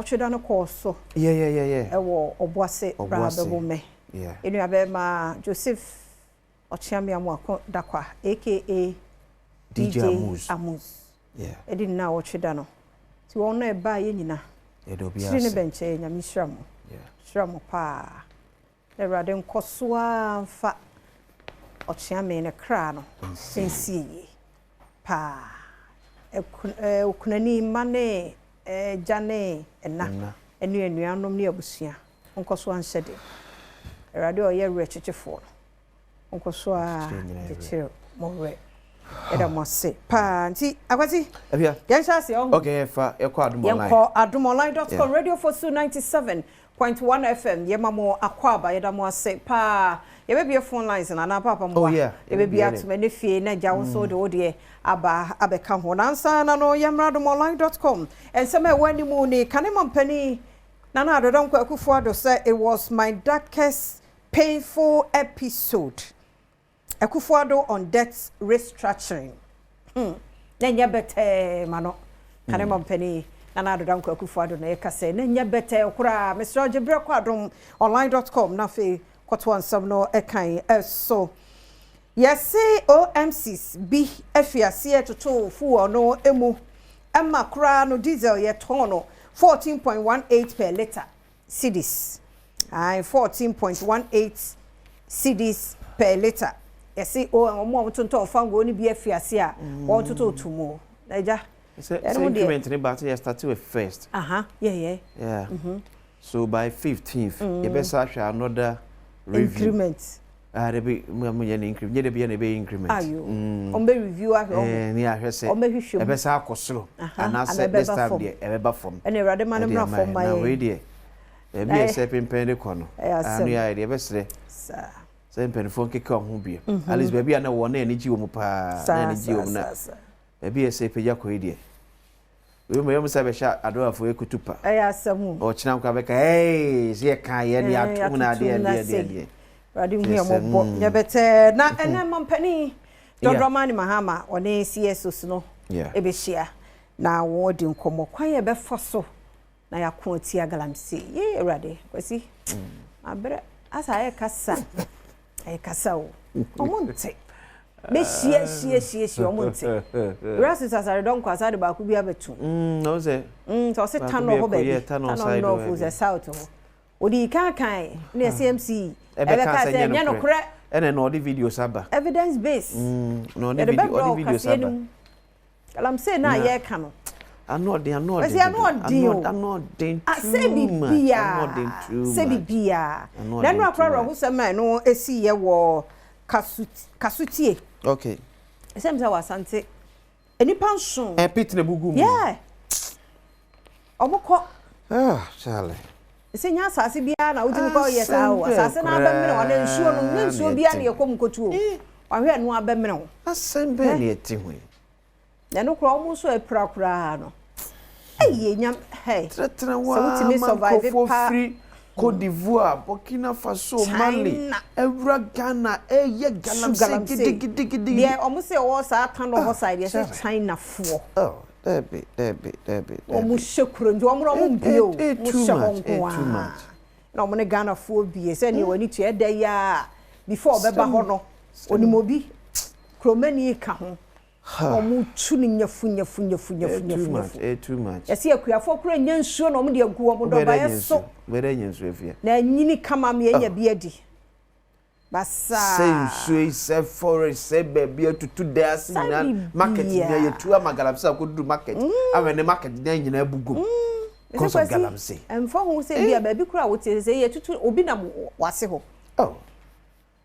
otweda no course so. Yeah. Ewo oboase Badwam me. Yeah. Enu abema Joseph Ochiami Amwako Dakwa aka DJ Amuz. Yeah. Edi na otweda no. Ti won na e ba ye nyina. Edobia. Sine benche nyame hwam. Yeah. Hwam pa. Ewrade nkosoa mfa Ochiami ne kra no. Sensie. Pa. Ekunani mane jane ena. Enu anom ne abusua. Nkosoa nhyede. Ewrade oye rechechefo. Nkosoa de more. Adom say pa nti akwati Abia yan chase o okay fa ekọ Adom online yan adomonline.com radio for 97.1 FM yemamo akwaba yedamo say pa ye be phone lines na na papa mo ye be atuma ne fie na gya wo so de wo de abeka ho nansa na no adomonline.com ensema wani mu ni kanema mpani na na adodon kwa Akufo Addo say it was my darkest painful episode. Akufo Addo on debt restructuring. Nenya bete mano. Kanema mpani na adodam kwa Akufo Addo na yeka say nenya bete okura Mr. Ojebre kwa adomonline.com na fe kwato ansam no ekan so. Yes OMCs bi afiase toto fu no emu emma kura no diesel ye tono 14.18 per liter cedis. 14.18 cedis per liter. Yesi o mo tonton fango ni bi afiase a won toto tumo naija so increment ni ba to start with first yeah so by 15th you better share another review increment there be mo ye increment ye dey be increment ayo on be review ahwe ni ahwe say on be hwehwem e be say akosoro and say this time there e be form and erade man na form my na we there e be say pempende kono anu ya e be sere sa Sempen phone keke ho bie at least baby na wo na eniji wo mu pa na eniji wo na baby ese peja ko ide we mo yem say be sha adorafo ekutupa asamu o china kwa be ka se ka ye ni atum na de radi mu ye mo bo ye bete na ene mampani Dodromani Mahama one CSOs no e be hia na wo di nkomo kwan ye be foso na yakon ti agalamse ye erade kwasi abre asa ye kasa Kasao. Omonte. Be shie omonte. Rasis asare don kwasa de ba ku bia betu. No say. So say tan ho be. Tan no for the south ho. Odi kan na CMC. E be ka say nya no kre. Ene no the video saba. Evidence based. No the video saba. Kalam say na ye ka no. I'm not doing too much. Say bibia. Then no akra who say man no esi ye wo kasutie. Okay. Sem say wasante. Enipa nson. Pit na bugu mu. Yeah. Omoko. Charlie. Say nya asase bia na wudi ko ye sa o. Asase na abemene o na nsuo no nsuo bia na ye kom kotu o. Wahwe no abemene o. Asembe na eti hu. Na no kra omo so epra no. Hey, Tretra wa survive for free Côte d'Ivoire, Burkina Faso, Mali, Evra Ghana, ye Galamse. Yeah, almost say all sa tan no side, yes, China for. Oh, there be. Almost shukru, do am bio. Too much. No money Ghana for be anyway need to there ya before beba hono. Onimobi. Kromani ka ho. Omu tuni nyafu. Too much. Yesi akuafo kura nyansuo no mu de agu omu do ba yeso. Where nyansuo efia. Na nyini kama me nya bia di. Basa. Say say forest say baby to there signal market nya yetu amagalapsa ko market. Awe ne market nya nyina bugum. Cause of galamse. Emfo hu say bia baby kura wote say yetutu obi na wase ho. Oh.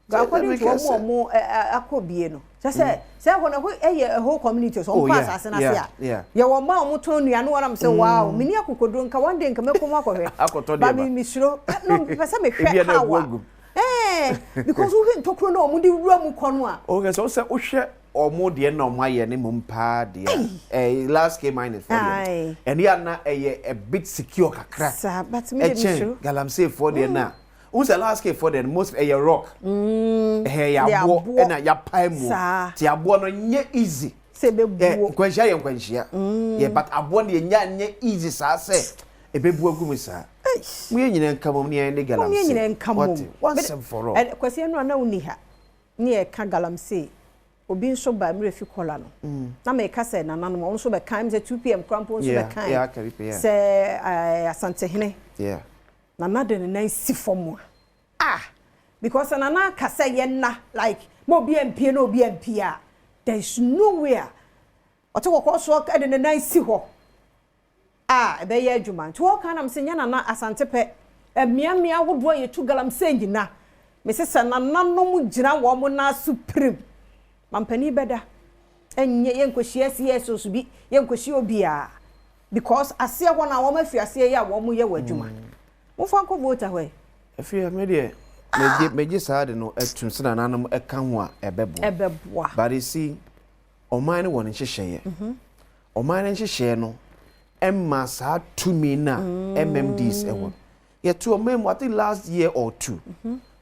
Ga kwani to mo akobie no. Say when a whole community so pass as na sia. Ya wo ma mo ton nua no wana say wow, mini akokodro nka one day nka mekomo akɔhwe. Akoto de ba mi misro. No, pesa me hwe hawa. Because we hint tokro no mo di wura mu kono a. Okay, so say wo hwe omo de na omo aye ne mum pa de. Last game minus for them. And ya na a bit secure kakra. Sa but me misro. Galamse for de na. Who's the last case for the most a rock? Ya bo na ya pai mu. Ti abo no nye easy. Se be bo. Kwanhia ye kwanhia. Ye but abo no nye easy sa say. ebebu agum sa mu ye nyina nkamom ne ne galamse mu ye nyina nkamom once and for all kwasi enu ana uni ha ne e ka galamse obi nso ba mre fi kola no na me ka se nananom on so be kan se 2 pm krampo nso be kan se asante hene nana de ne nan si fom because nana ka se ye na like mo bi MP na obi MP a there is nowhere oto kokko so ka de ne nan si ho ebe ye adwuma to wo kan am se nya nana asante pe emiamia wodo ye tu galamse nyina me se nananom gina wo mo na supreme mampani beda enye yenkohia CS so bi yenkohia obia because ase ho na wo mafi ase ya wo mo ye wadwuma mo fa ko vote ahwe afia me de meje saade no atum se nananum eka ho a ebeboa but you see oman ne won nhyehyeye oman ne nhyehyeye no emma sa tumi na MMDs ewo ye to omem I think last year or two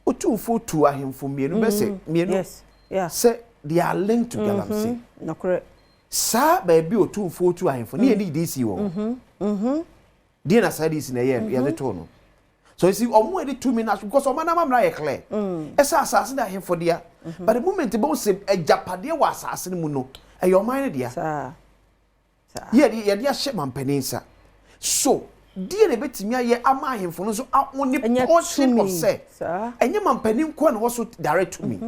otu for two ahemfo mienu be se mienu yes yeah say they are linked to galamse no correct sa baby otu for two ahemfo ne need this wo dey na side is na ye the to no so you see omo e dey 2 minutes because omo na mamra ye clear esa asase na ahemfo dia but the moment bo se ejapade wa asase mu no e your mind dia sa ye dia she mampanisa so die na betimi aye ama ahemfo no so oni portion of say enye mampanin ko na wo so direct to me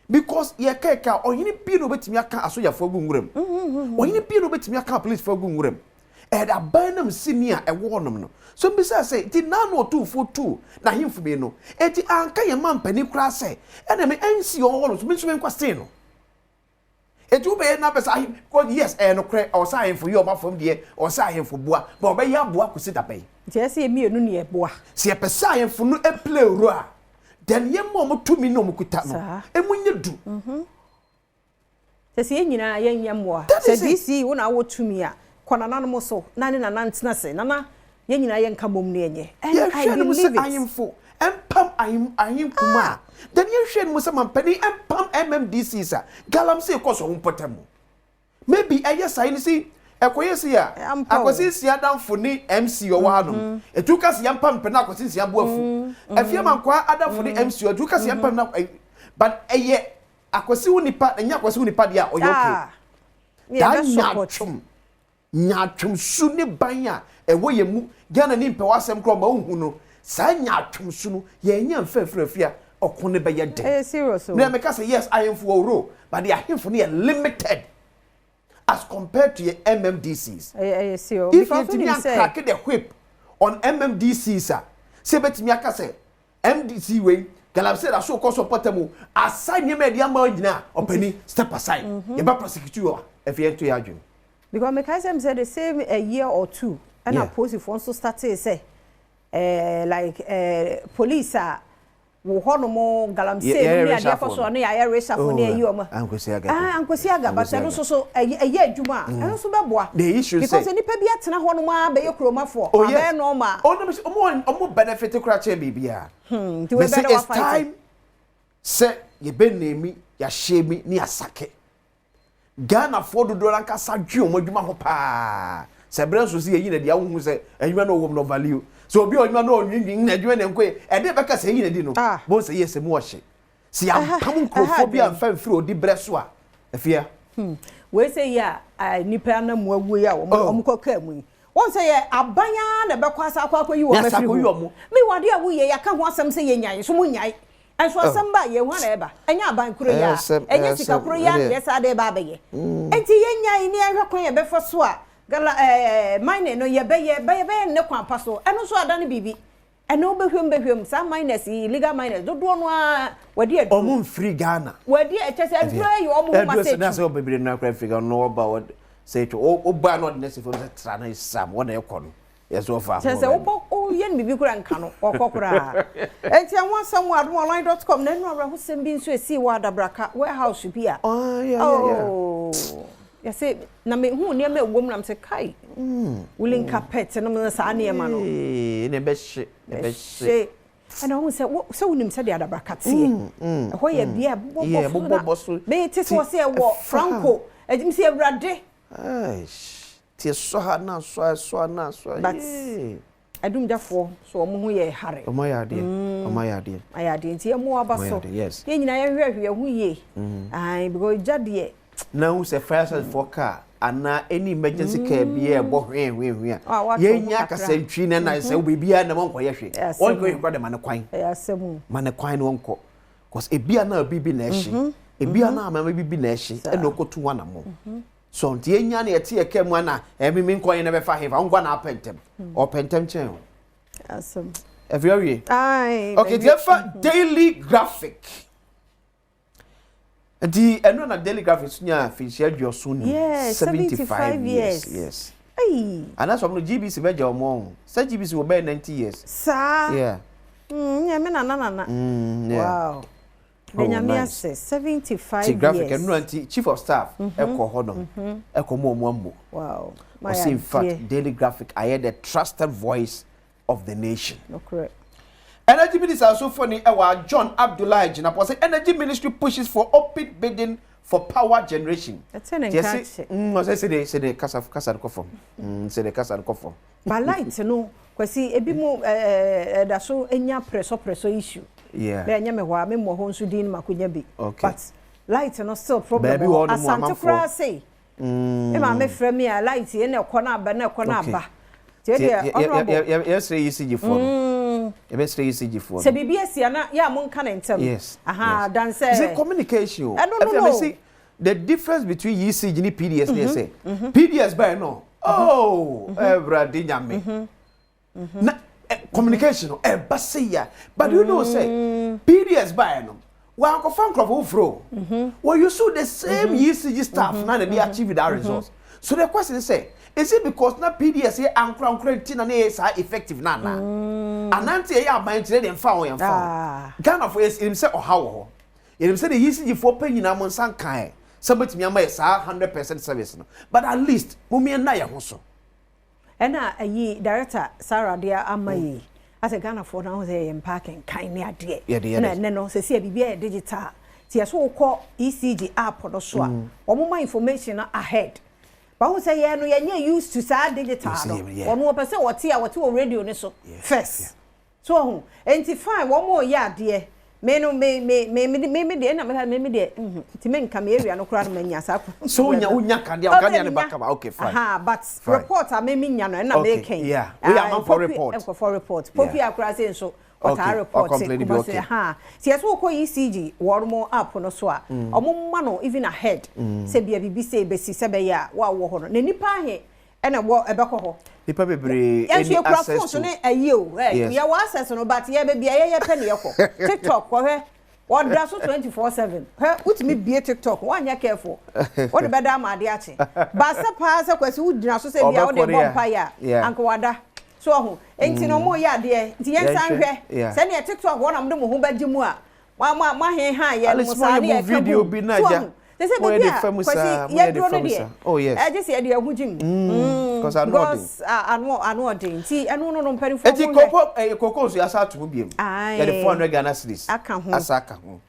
because ye keka ohini bi no betimi aka asojafo agunwuram ohini bi no betimi aka police for agunwuram e da banam senior e wo nom no so mbi say ti na no 242 na himfo be no eti anka ye mampanin kura say e na me ensi o no so me so en kwase no etu be na pesa because yes no kre o say himfo ye o ma fam de o say himfo boa but o be ya boa ko sita pay je say emienu ne e boa se e pesa himfo no e play ro a then ye mo tumi no mukuta no emunye du se nyina ye nyamwa se DC wo na wo tumi a kona nanom so na ne nana ntena se nana ye nyina ye nka mom ne enye I believe it ayimfo empam ayim kuma then ye hwe no se mampani empam MMDC sa galamse ko so mpotamu maybe ayesa ni si ekoyesi a akosi si adamfo ni MC o wa no etuka si yampam pe na akosi si aboafu afia mankwa adamfo ni MC o etuka si yampam na but eye akosi unipa enya akosi unipa dia o yoke da nyatwum su ne ban a ewo ye mu Ghana ni mpe wasem kro ma hu no sa nyatwum su no ye nya mfafrafia okone be ye de serious na me ka say yes I am for ro but the ahemfo ne limited as compared to your MMDCs. If you crack the whip on MMDCs, say betimi aka say MDC way galamse da so ko support mu assign your media margin opani step aside you ba prosecute you if you enter your adwum because me kai say the same a year or two and I post if also start say police wo hono mo galamse ni ade ko so na ya resha for na yi o ma ankosi aga but no so eye adwuma eno so beboa because ni pa bi atena hono ma be yekroma for abe no ma omo benefit kura che bibia it's time say ye benemi ya shemi ni asake Ghana for do ranka sadwe omo adwuma ho pa se bre so se yi na dia wo hu se adwuma no wo no value so obi onwa no onwin na adwuma ne nkwe e de beka se yi na di no bo se yes mu ohye si am krofobia mfa mfiri odi bre so a afia we say ya nipa na mu awu ya omo koka mu won say ya abanya na bekwasa akwa yi wo mafiri mi wade awu ye ya ka ho asem se ye nyan so mu nyan enso asem ba ye hu na eba enya aban kuro ya enya sika kuro ya ye sa de ba ye enti ye nyan ni ahwe kon ye befo so a gala mine no ye be ne kwan paso eno so ada ne bibi eno behwem sa minus illegal minus dodo no a wadi adu omo free Ghana wadi etese adura ye omo ma se na so bebire na kwan Africa no oba what say to oba no de se for tra na sam wona e kono yes so far se o ye ne bibi kura nka no okokura enti anwa samu adomonline.com na enu abra ho sem bi nso esi wa adabraka warehouse bi a ya say na me hu ne me wom na me kai woolen carpet na me sa ne ma no ne be hye ana hu se wonim se de adabraka tie ho ye bia bobo bobo be ti so se wo franco ejim se awrade Ti so ha na so. But Adom jafo so omo ho ye hare. Omo ya de. Ayade nti e mo aba so. Ye nyina ye hwehwe hu ye. Ai because jade now say fire service for car and any emergency care be a bo hwe ye nya kasantwi na say we bia na wonko ye hwe wonko ye kwade man kwan asemu man kwan no wonko cause ebia na bibi na ehye ebia na ama bibi na ehye e no kotu wana mo so nti ye nya na ye te ye kemu na emimi nkwan na be fa hefa ngwa na apentem o pentem chen asem every ai okay the daily graphic the na daily graphics nya official Josuni 75 years. Yes. Hey. And that's from the GBC be jomo. Say GBC will be 90 years. Sir. Yeah. Yeah, me na. Yeah. Wow. Benyamia says 75 years. Graphic and chief of staff eko hodom. Eko mo. Wow. In fact, daily graphic I hear the trusted voice of the nation. No correct. Energy Minister also funny John Abdullah Jinapose say energy ministry pushes for open bidding for power generation. That's an encourage. Say the casa ko form. Say the casa ko form. But light no kwasi ebi mo da so enya preso issue. Yeah. Be enya me ho me mo ho nso din makonya bi. Okay. But light no still problem. Baby asante kura say. E ma me frɛ me a light e na ekɔ na aba. Yes, ECG for. ECG for. Se BBS na ya mon kan entem. Yes. Aha, dan say. Is it communication? I don't know. See the difference between ECG and PDS they say. PDS by no. Oh, brother nyame. Na communication basia. But you know say PDS by no. Wa ko fan crop ofro. Well you saw the same ECG staff now they achieve that results. So the question is say is it because na PDS here ankran na is effective na ananti here aban tire dem fa won yam fa Ghana for is him say ohawo him say the ECG for pay nyina mon san kan sabetimi am yes 100% service no but at least mumie na ye ho so ena ayi director Sarah dia amayi as a Ghana for now say em parking kan ne ade na no say see bibia digital ti so ko ECG app no so a omo information ahead. But who say yeah no you used to say digital no one more person what radio ne so first so enti fine one more ya de me no me de na me de ti men kam area no kura no manya sa so unya kan dia ne back okay fine aha but report a me nya no na me ken yeah we are for report popi akura say so or report say ha see so ko ECG wormo app no so a omumma no even ahead say bia bibi say besi se be ya wa wo ho no na nipa he ena wo ebekọ ho nipa bebre any access to ne ayi ya wa access no but ya be bia ye pe ne yekọ TikTok ko he what does 24/7 he utimi bie TikTok wanya careful what the better ma de ache ba se pa se kwasi udina so se bia wo de bompa ya anko wada so ho enti no mo ya de nti yen san hwe se ne TikTok wo na mo de mo ho bagimu a ma he ha ye no sa ne video bi na ja they say be there oh yes I just say dey ahujim because I know nti eno no mpari fo eti koko so yasa to biem ya the 400 Ghana cedis aka ho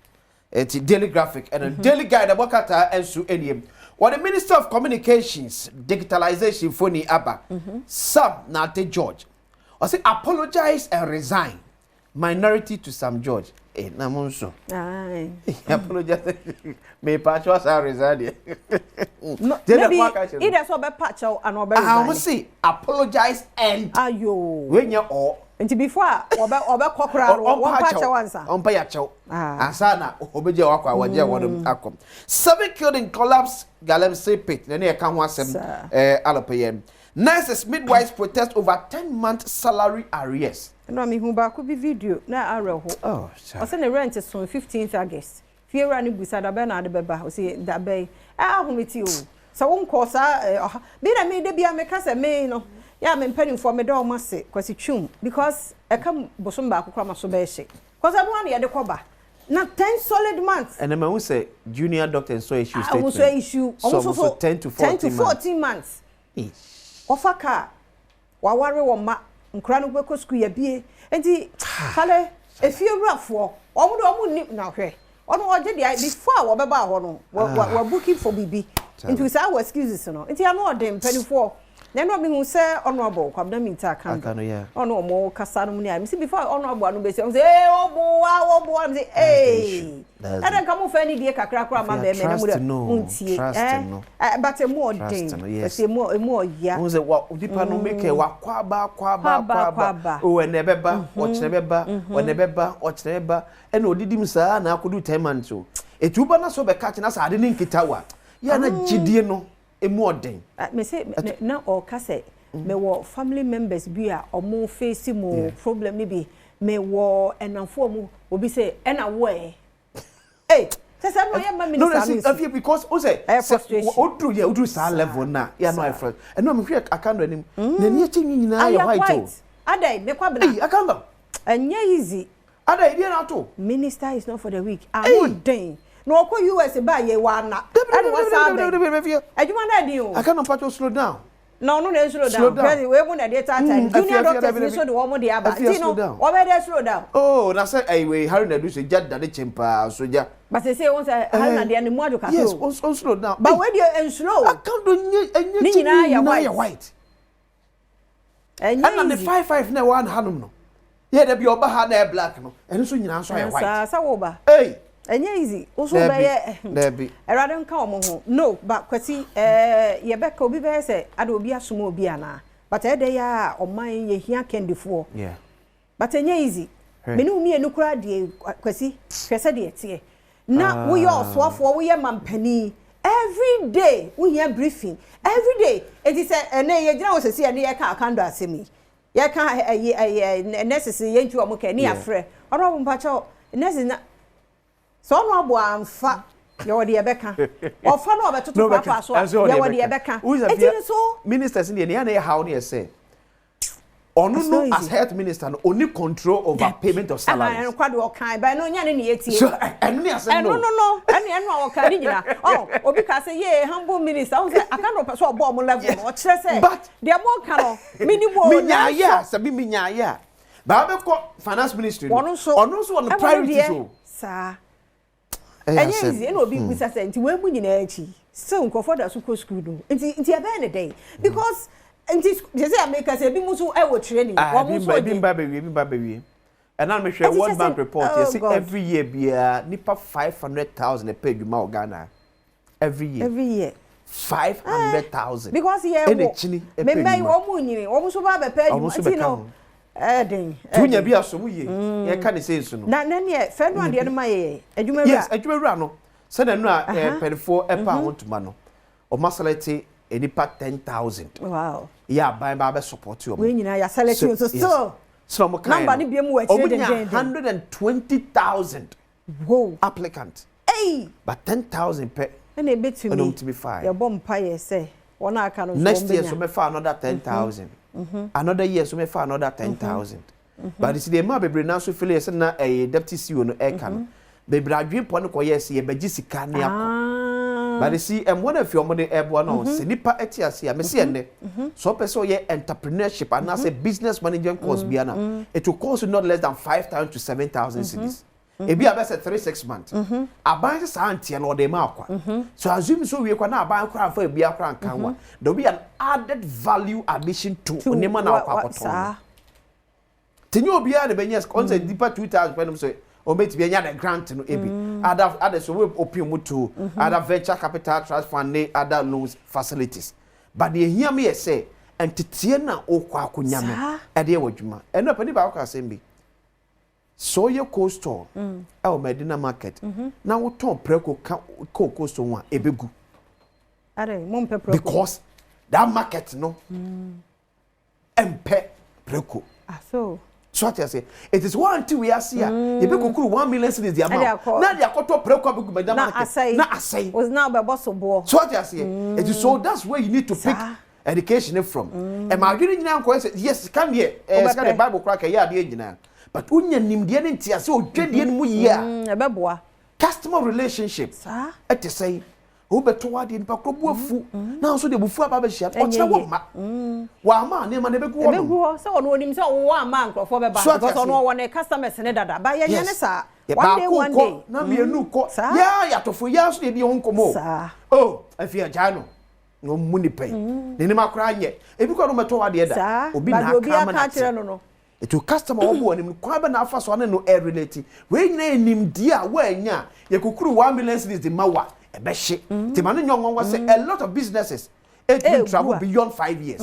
eti daily graphic and daily guide abokata ensu eniem what the Minister of Communications digitalization phone aba Sam Nate George I say apologize and resign minority to Sam George na monso apologize me patch was resign no either so be patch and obe resign I say apologize and ayo when you all nti before obe kokora one patch once on pay ya chow asana obeje wakwa waje wodum akom 7 killed in collapse Galamsey pit na e ka ho asem alopeye nurses midwives protest over 10-month salary arrears. No me hu ba ko bi video na areho. Oh, o say the rent is on 15th August. Fiera ni busa da be na de beba o say da be ahometi o. So won ko sa be na me de bia me ka say me no. Ya me mpani for me do ma se kwasi twum because e kam bosom ba akokra ma so be hye. Cause I want ye de koba. Na 10 solid months. And then we say junior doctor so issue statement. Almost issue almost 10 to 14 months. Ofaka waware wo ma nkra no gbeko school ya bie enti kale efie wrafo omo ni na hwe ono oje dia before wo beba ho no we booking for bibi into say our excuses no enti anu odem 24 no me who say honorable kwabna minta kan yeah ono mo kasa no me see before honorable no be say obo am say hey and come for any dey kakra kra ma be me muntie but more thing say more ya who say what dipa no make kwaba o we nebeba o chenebeba o nebeba o chenebeba e na odidim saa na akodu 10 months o etuba na so be catch na sa de nkitawa ya na gidie no emu oden me say na o ka say me wo family members bi a omo face mo problem ni bi me wo enanfo mu obi say ena wo hey say no ya ma minister no because o say o do sa level na ya no afro and no me hwe akando anim na ni echi nyina ya white adai me kwa bena akando anya easy adai dia na to minister is not for the weak amodin no ko US ba ye wa na and what's happening adwuma na di o I can't patch slow down no slow down because we mu na dey time junior doctors so the one dey aba you know o be dey slow down oh na say we Harry na do say jadda de chimpa soja but say won say Harry na dey ni mu adu ka yes on slow down but we dey slow I can't do any na white and the 55 na one hanum no ye da bi oba ha na black no eno so nyina so ya white sa wo ba hey enya easy also be there erade nka omo ho no but kwati ye beka obi be say ade obi asomo obi ana but e dey ya oman ye hia kendifo yeah but enya easy meni umi enukura de kwasi hwese de etie na wo ye osoafo wo ye mampani every day we hear briefing every day it is na ye gina wo sesi ye ye ka akando asemi ye ka necessary ye ntu omo ka ni afre oro mpacho necessary so no abo amfa ye wode ye beka ofa no obetutu papa so ye wode ye beka eti so ministers in the na ye how na say onu no as health minister no only control over payment of salaries and kwado okan ba no nya ne etie so enu ne ase no no enu a okan ni nyina oh obi ka say ye humble minister o say akano person obo mo level no kire say de mo kan no minimum minya ya sabi minya ya ba be ko finance ministry onu so on priority so sa enye easy na obi bisa say nti we mu nyina achi so nkofo da so ko school do nti e be ne day because nti je say America say bi musu e wo training wo musu bi mba bewie and now me share World Bank report you see every year bia nipa 500,000 per dwuma o Ghana every year 500,000 because here me mai wo mu nyini wo musu ba be per dwuma ti no den tunya bi asomu ye ye ka ne say nso no na ne fe no ade no maye adwuma wura yes adwuma wura no se na no a perifo epa hontuma no o masalete enipa 10,000 wow yeah ba be support you we nyina ya select so mo number ni bi mu wa chire den 120,000 wow applicant hey but 10,000 per and e betumi to be fine your bomb pie say wona aka no next year so me fa another 10,000 another year so me fa another 10,000 but you see the ma bebre na so feel yes na deputy CEO no e ka no bebre adwen po no ko yes ye beji sika ne akọ but you see one of your money ebo no se nipa etiase a me se enne so person ye entrepreneurship and as a business management course bia na it will cost you not less than 5,000 to 7,000 cedis e bia be say 3-6 months aban sa antie no de ma akwa so assume so we kwa na aban kra fa bia kra nkanwa there will be an added value addition to onema na akwa akoton tinyo bia de benyes concept deeper 2,000 penom so o meti be nya the grant no ebi other so we open mu to other venture capital trust fund other loans facilities but the hear me say entitie na okwa akonyame e de wadwuma eno pani ba akwa asem so ye coastal e o medina market na wo ton preko coastal one ebegu are mom pe preko because that market no empe preko so what you say it is one two we are see you be kukuru 1 million cedis the amount na dia koto preko be medina market na asay was now be boss obo so what you say it is so that's where you need to pick education from e ma adwene nyina nko say yes come here ska the bible crack ya ade nyina but unya nimde ne ntia say odwede ne mu yi a e be boa customer relationship it is say wo beto wade nipa krobu afu na so de bufu aba be hia o kire wo ma wa ma ne ma ne be gu wo be gu so ono onim say wo ama nkrofo be ba because ono wo ne customers ne dada ba ye nyane sa one day na me enu ko ya ya tofo ya so de bi honkomo oh afia jano no money pay ne ma kra anye ebi kwa no meto wa de da obi na aka ma no eto customer obo anim kwa be na afa so ne no air relate we nyina enim dia wa anya ye kokuru 1 million cedis de mawa e be hye ti ma no nyongo wa say a lot of businesses it will travel beyond 5 years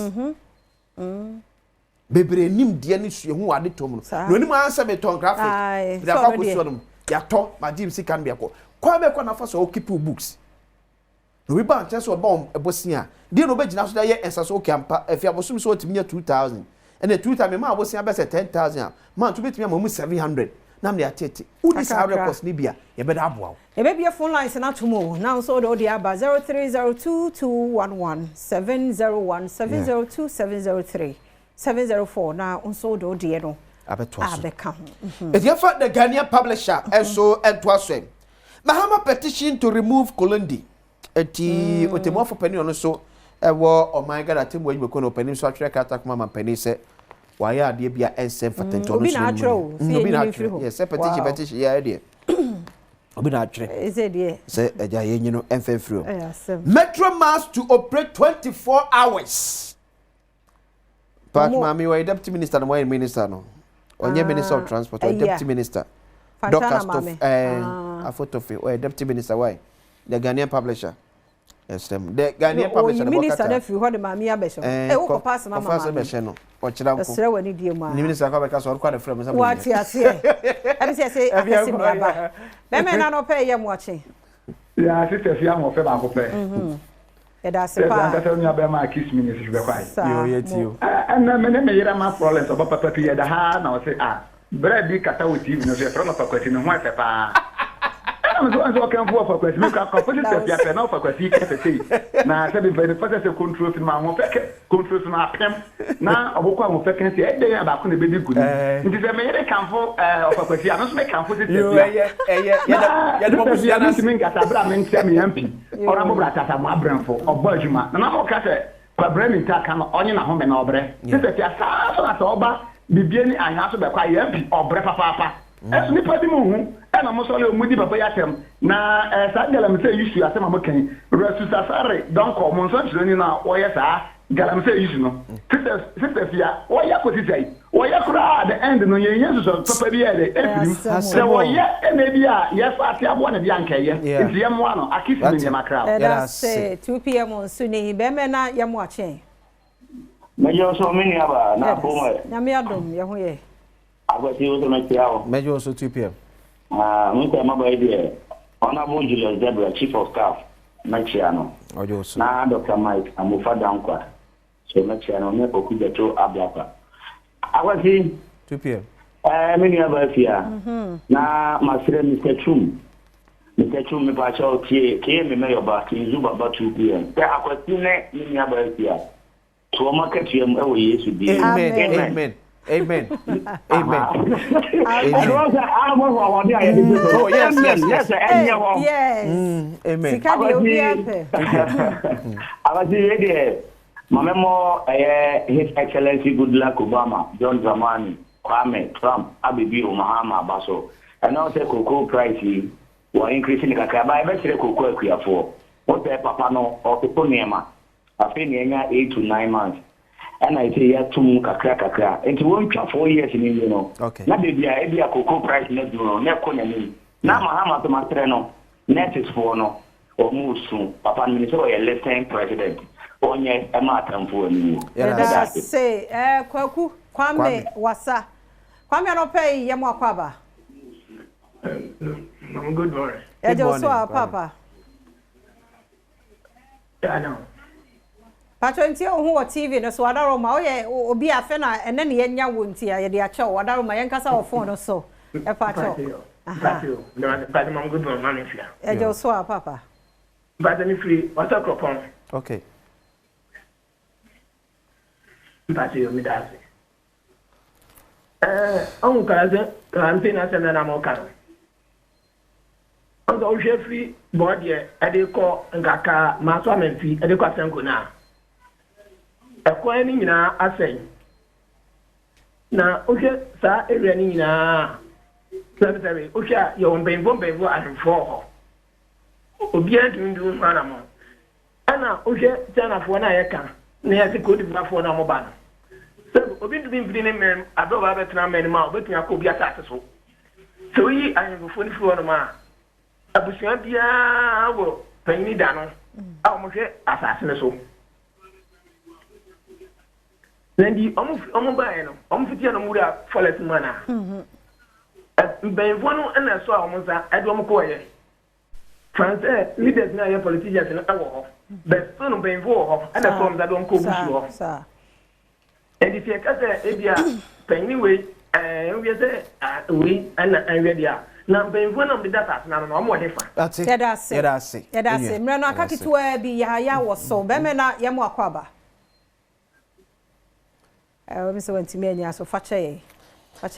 bebre nim dia ne su hu ade tom no nim answer me ton graphic da kwa ko so no ya to ma dim si kan be ko kwa be kwa na afa so o keep books no we ban chance o bomb ebosia dia no be gina so da ye ensaso okampa afia bosum so otimi 2000 and the 2 time ma ebosia be say 10,000 man to betimi am 700 na me atete udi sa records ni bia ye be da aboa e be bia phone lines na tomo now so do the aba 0302211701 702 704 na unso do de no abeka if you find the Ghanaian publisher so entwasem Mahama petition to remove Kolondi eti otemo for penny on so ewo oh my god atem we ko no penny so atwere kata kuma ma penny se why are they bia ensem for tenton obi na atro yes petition ya dey obi na atwere is it there say eja ye nyino emfa free Metro Mass to operate 24 hours but mami we deputy minister no we minister no onye minister of transport or deputy minister Dr. Stuff a photo of or deputy minister why the Ghanaian publisher yes them the Ghanaian publisher the minister dey free what the mami abeso wo ko pass na mama no o chira nko esre wani die mu a minister ka be ka so kwa the frame some what you say abi say afese mi aba me na no pay ye mu achi ya sister fi am ofe ba ko pe e da se pa da se ni aba ma kiss minister be kwai yo yetio na me yera ma problem so papa pi ye da ha na o say bread bi kata o TV no se from papa kwati no ho afa pa so kan fu for kwati me ka ko se se ya pe na for kwati ka se na se be very fast se control ma ho feke control ma pem na obokwa ho feke se e de ya ba ko na be di gudi nti se me yere kan fu for kwati ano so me kan fu se se ya de mo ya na se me ngata bra me ntia me MP ora mo bra tata mo abranfo obo adwuma na mo ka se kwa bra me nta kan onye na ho me na obre se se ya sa so na so oba bibie ni anya so be kwa MP obre papa esu ni pati mu hu na mo so le omudi papa ya tem na sa galam se issue asema mo kan resu safari donc mo so chiro na wo ye sa galam se issue no sister fia wo ya ko tizai wo ya kura at the end no ye yesu so papa bi ya de efirim se wo ye na bia ye fa ti abo na bia nkaye nti ye mo ano akisi ni makra ya say 2 pm on suni be me na ye mo achen Mejo so mini aba na boma. Nyame Adom ye ho ye. Agwati o so na tiao. Mejo so 2 pm. Mko maba ide. Honorable Julius Debra, Chief of Staff, Mechiano. Ojo so. Na Dr. Mike Amufada Nkwa. So Mechiano ne okuja to ablapa. Agwati 2 pm. Mini aba fia. Na masire Mr. Chum. Mr. Chum me pa cha tie ke me me yoba ki zuba ba 2 pm. Te akwati ne mini aba fia. So market yam ewo Yesu bi. Amen. Amen. Amen. Oh yes. Yes. Amen. Sikadi obi ape. Abasi ede mamemo His Excellency Goodluck Obama, John Dramani, Kwame, Trump, Abibi Mahama Baso. And now say cocoa price were increasing kakra ba e be sire cocoa akuafo. What the papa no or people nema. After 8 to 9 months, and I say, yeah, 2 kakra. And to 1 to 4 years in you know. Okay. Now, baby, I be a cocoa price net, you know, never con me. Now, Mahama to Mastreno, net is for no, or move soon. Papa Minister or a left-hand president. On yet a matter for you. Yeah, say, Kwaku, Kwame, Wasa. Kwame, no pay Yamwa Kwaba. Good morning. Good morning, Papa. I know. Patronti ohu o TV no so adaro ma oye obi afe na ene ne yenya wonti ya de acha o adaro ma yenkasa o phone no so e pacho Thank you. But mom good morning fia. E jo so papa. But any free water cropon. Okay. But you me that. On kaze campaign asena na mo kan. On go free board ye e dey call ngaka ma so amfi e dey call senko na. Ekwan ni nyina asɛn na ohwe saa area ni nyina sabe ohwe a ye on benvo ahemfo ho obi andundu mana mo ana ohwe Chinafoɔ na yɛka na yɛse Cote-d'Ivoirefoɔ na moba no sɛ obi ntumi mfiri ne mmɛm abɛ ɔba bɛtena mmɛn ma obɛtumi akɔ obi asase so sɛ oyi ahemfo no firi hɔ nom a abusua biara wɔ panyini da no a wɔhwɛ asase no so Lendi omu bae no omu fitia no mura folet mana mbenfo no na so a omu sa ede omu ko ye France leaders na ye politicians na awo ho but so no mbenfo ho na so omu za don ko busu ho edi tie ka se ebia panyi we we se we na anwe dia na mbenfo no mde data na no omu hefa yedase mre no akakitwa bi ya wo so be me na ye mo akwaba Mr. Wentimenya so fache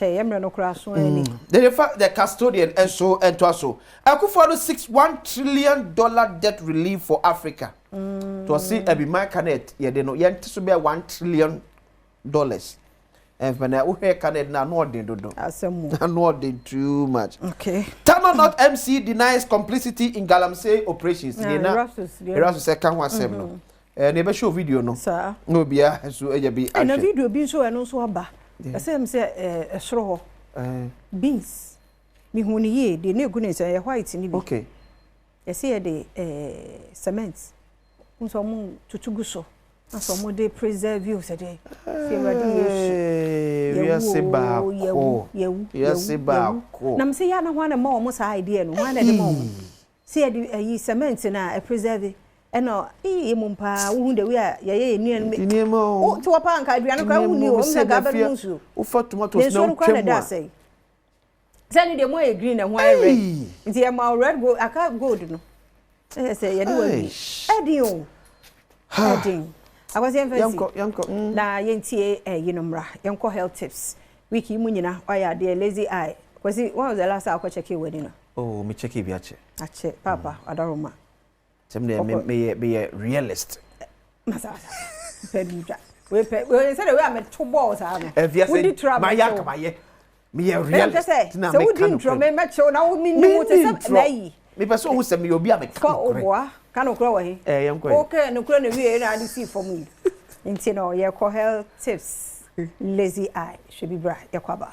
yemre no kura so ani the fact the custodian and so Akufo Addo 1 trillion debt relief for Africa to see ebi my canet ye de no ye ntiso be $1 trillion and when I hear canet na no ordin dodo asemu na no ordin too much okay Tano not MC denies complicity in Galamsey operations na Erasus say kan wasem no nebe show video no sir no bia so eja bi ahwe na video bi so eno so aba asem say esoro ho beans mi huni ye de na egu ne say white ni bi okay say ye de cement nso mo tutugu so aso mo de preserve you say de say we are se ba ko ya se ba ko na me say ya na hwana ma o mo sa idea no hwana de ma o say ye de cement na preserve eno mumpa wo hunde we a ye ni o to pa anka aduane kwa wo ni o me ga ba no nsu o fa tomatoes na o twem sani de mo e green na ho red nti e ma red go aka gold no say ye de wa bi edin akwasi emfasi yanko na yentie yinomra yenko health tips wiki mu nyina oya de lazy eye kwasi one of the last I check you wedding no oh me check e bi ache papa adoroma Semne me realist. Masa. Pedija. We say we am two balls ha no. We di trouble. My yak my me realist. So we di trouble me match na wo mi ni mo te say na yi. Me person who say me obi am ka oboa ka no kura wa he. Yam ko. Okay no kura na we na adi see for me. Nti no ye ko health tips lazy eye should be bra ye kwaba.